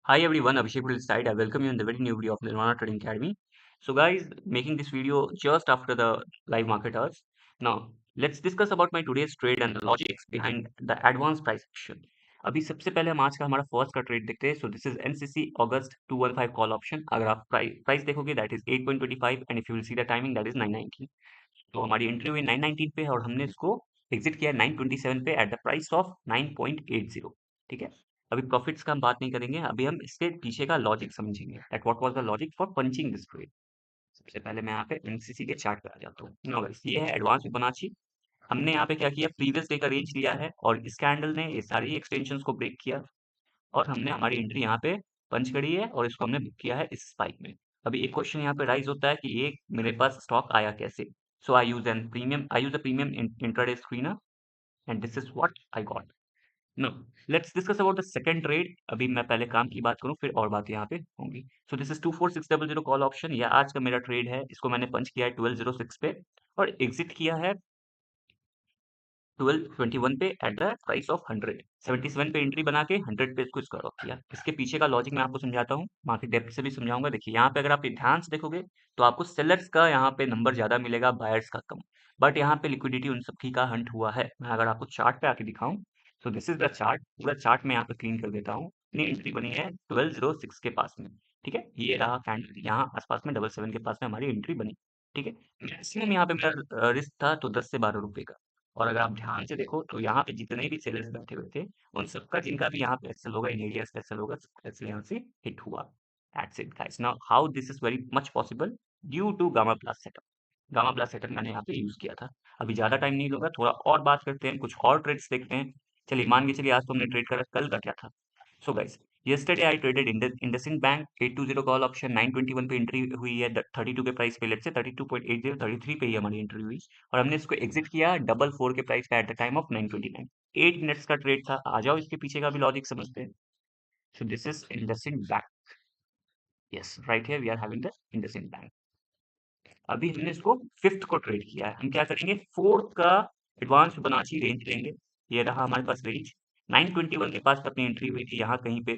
Hi everyone, Abhishek will side. I welcome you in the very new video of Nirvana Trading Academy. So guys, making this video just after the live market hours. Now, let's discuss about my today's trade and the logics behind the advanced price action. अभी सबसे पहले हम आज का हमारा first का trade देखते हैं. So this is NCC August 215 call option. अगर आप प्राइस देखोगे that is 8.25 and if you will see the timing that is 9:19. तो हमारी एंट्री हुई 9:19 पे और हमने इसको एग्जिट किया 9:27 पे एट द प्राइस ऑफ 9.80. ठीक है. अभी प्रॉफिट्स का हम बात नहीं करेंगे. अभी हम इसके पीछे का लॉजिक समझेंगे that what was the logic for punching this trade. सबसे पहले मैं यहाँ पे एनसीसी के चार्ट पे आ जाता हूँ. नो गाइस, ये है एडवांस फिबोनाची. हमने यहाँ पे क्या किया, प्रीवियस डे का रेंज लिया है और इस कैंडल ने ये सारी एक्सटेंशंस को ब्रेक किया और हमने हमारी एंट्री यहाँ पे पंच करी है और इसको हमने बुक किया है इस स्पाइक में. अभी एक क्वेश्चन यहाँ पे राइज होता है कि ये मेरे पास स्टॉक आया कैसे. So I use a premium intraday screener and this is what I got. No, let's discuss about the second trade. अभी मैं पहले काम की बात करूं फिर और बातें यहाँ पे होंगी. सो दिस इज 24600 कॉल ऑप्शन. यह आज का मेरा ट्रेड है. इसको मैंने पंच किया है 1206 पे और एग्जिट किया है 1221 पे एट द प्राइस ऑफ 100. 77 पे एंट्री बना के 100 पे इसको स्क्वायर ऑफ किया. इसके पीछे का लॉजिक मैं आपको समझाता हूँ, मार्केट डेप्थ से भी समझाऊंगा. देखिए यहाँ पे अगर आप ध्यान से देखोगे तो आपको सेलर्स का यहाँ पे नंबर ज्यादा मिलेगा, बायर्स का कम. बट यहाँ पे लिक्विडिटी उन सबकी का हंट हुआ है. मैं अगर आपको चार्ट पे आके दिखाऊं तो दिस इज द चार्ट. पूरा चार्ट में यहाँ पे क्लीन कर देता हूँ. अपनी एंट्री बनी है 1206 के पास में. ठीक है, ये रहा कैंडल यहाँ आसपास में 77 के पास में हमारी एंट्री बनी. ठीक है, मैक्सिमम यहाँ पे मेरा रिस्क था तो 10 से 12 रुपए का. और अगर आप ध्यान से देखो तो यहाँ पे जितने भी सेलर्स बैठे हुए थे उन सबका जिनका भी यहाँ पे एक्सेल होगा, इनएरियस एक्सेल होगा, एक्सेल यहाँ से हिट हुआ. That's it guys. Now how this is very much possible due to gamma plus setup. Gamma plus setup मैंने यहाँ पे यूज किया था. अभी ज्यादा टाइम नहीं लूंगा, थोड़ा और बात करते हैं, कुछ और ट्रेड्स देखते हैं. चलिए मान के चलिए आज तो हमने ट्रेड करा, कल का क्या था. So guys, yesterday I traded IndusInd Bank 820 call option. 921 पे एंट्री हुई है 32 के प्राइस पे. लेट्स से 32.80 33 पे ही हमारी एंट्री हुई और हमने इसको एग्जिट किया 444 के प्राइस पे eight the time of 929. 8 minutes का ट्रेड था. आ जाओ इसके पीछे का भी लॉजिक समझते हैं. So this is IndusInd Bank. Yes, right here we are having the IndusInd Bank. अभी हमने इसको फिफ्थ को ट्रेड किया है. हम क्या करेंगे, फोर्थ का एडवांस फिबोनाची रेंज लेंगे. ये रहा हमारे पास रेंज. 921 के पास अपनी एंट्री हुई थी यहाँ कहीं पे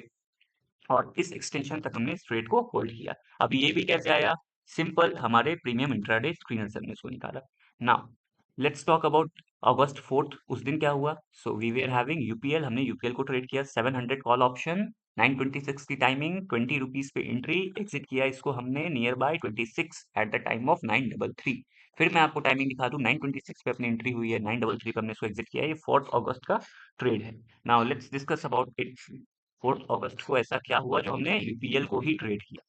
और इस एक्सटेंशन तक हमने इस ट्रेड को होल्ड किया. अब ये भी कैसे आया, सिंपल, हमारे प्रीमियम इंट्राडे स्क्रीनर से हमने इसको निकाला. Now let's talk about August 4. उस दिन क्या हुआ. So we were having UPL. हमने यूपीएल को ट्रेड किया 700 कॉल ऑप्शन. 926 की टाइमिंग, 20 रुपीज पे एंट्री. एग्जिट किया इसको हमने near by 26 at the time of 933. फिर मैं आपको टाइमिंग दिखा दूं. 926 पे अपनी एंट्री हुई है, 933 पे हमने इसको एग्जिट किया है. ये 4 अगस्त का ट्रेड है. Now let's discuss about it. 4 अगस्त को ऐसा क्या हुआ जो हमने यूपीएल को ही ट्रेड किया.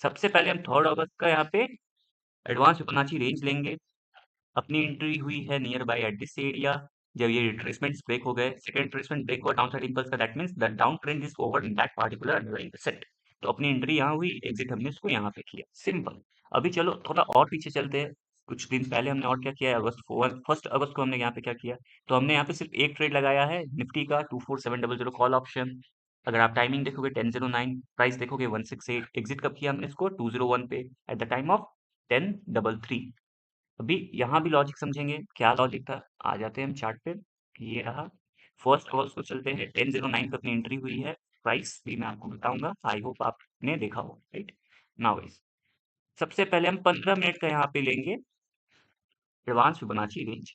सबसे पहले हम 3 अगस्त का यहाँ पे एडवांस फिबोनाची रेंज लेंगे. अपनी एंट्री हुई है near by at this area. जब ये रिट्रेसमेंट ब्रेक हो गए, सेकंड रिट्रेसमेंट ब्रेक हुआ डाउन साइड इंपल्स का, that means the down trend is over in that particular underlying set. तो अपनी एंट्री यहाँ हुई, एग्जिट हमने इसको यहाँ पे किया. सिंपल. अभी चलो थोड़ा और पीछे चलते हैं. कुछ दिन पहले हमने और क्या किया है, अगस्त 1 अगस्त को हमने यहाँ पे क्या किया. तो हमने यहाँ पे सिर्फ एक ट्रेड लगाया है निफ्टी का 24700 कॉल ऑप्शन. अगर आप टाइमिंग देखोगे 10:09, प्राइस देखोगे 168. एग्जिट कब किया हमने इसको 201 पे एट द टाइम ऑफ 10:33. अभी यहाँ भी लॉजिक समझेंगे, क्या लॉजिक था. आ जाते हैं हम चार्ट पे. ये रहा फर्स्ट कॉल्स को चलते हैं. 10:09 पे अपनी एंट्री हुई है. प्राइस भी मैं आपको बताऊंगा, आई होप आपने देखा हो. राइट नाउ गाइस, सबसे पहले हम 15 मिनट का यहाँ पे लेंगे एडवांस फिबोनाची रेंज.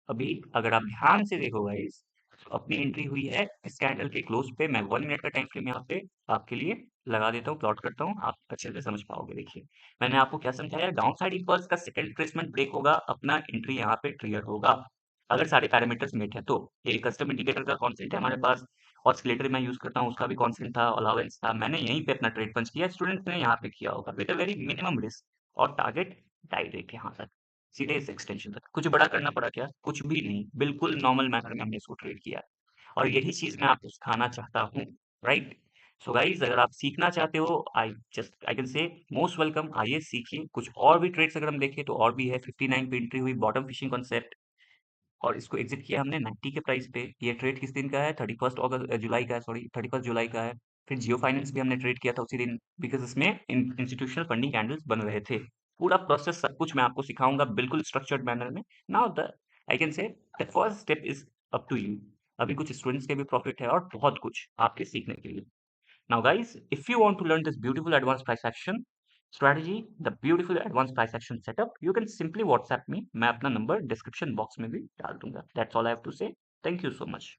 अभी अगर आप ध्यान से देखो गाइस तो अपनी एंट्री हुई है इस कैंडल के क्लोज पे. मैं 1 मिनट का टाइम फ्रेम यहाँ पे आपके लिए लगा देता हूँ, प्लॉट करता हूँ, आप अच्छे से समझ पाओगे. देखिए मैंने आपको क्या समझाया, डाउन साइड इंपल्स का सेकंड रिट्रेसमेंट ब्रेक होगा, अपना एंट्री यहाँ पे ट्रिगर होगा अगर सारे पैरामीटर्स मेट है तो. ये कस्टम इंडिकेटर का कॉन्सेप्ट है हमारे पास. ऑस्किलेटर मैं यूज करता हूँ, उसका भी कॉन्सेप्ट था, अलाउंस था. मैंने यहीं पे अपना ट्रेड पंच किया. स्टूडेंट्स ने यहाँ पे किया होगा with a very minimum risk और टारगेट डायरेक्ट यहाँ तक, सीधे इस एक्सटेंशन तक. कुछ बड़ा करना पड़ा क्या, कुछ भी नहीं. बिल्कुल नॉर्मल मैनर में हमने इसको ट्रेड किया और यही चीज मैं आपको सिखाना चाहता हूँ. राइट. सो गाइज, अगर आप सीखना चाहते हो, आई कैन से मोस्ट वेलकम. आइए सीखिए. कुछ और भी ट्रेड्स अगर हम देखें तो और भी है. 59 पे एंट्री हुई, बॉटम फिशिंग कॉन्सेप्ट, और इसको एग्जिट किया हमने 90 के प्राइस पे. ये ट्रेड किस दिन का है, 31 जुलाई का है. सॉरी, 31 जुलाई का है. फिर जियो फाइनेंस भी हमने ट्रेड किया था उसी दिन, बिकॉज इसमें इंस्टीट्यूशनल फंडिंग कैंडल्स बन रहे थे. पूरा प्रोसेस सब कुछ मैं आपको सिखाऊंगा बिल्कुल स्ट्रक्चर्ड मैनर में. Now the I can say the first step is up to you. अभी कुछ स्टूडेंट्स के भी प्रॉफिट है और बहुत कुछ आपके सीखने के लिए. Now guys, if you want to learn this beautiful advanced price action strategy, the beautiful advanced price action setup, you can simply WhatsApp me. मैं अपना नंबर डिस्क्रिप्शन बॉक्स में भी डाल दूंगा. That's all I have to say. Thank you so much.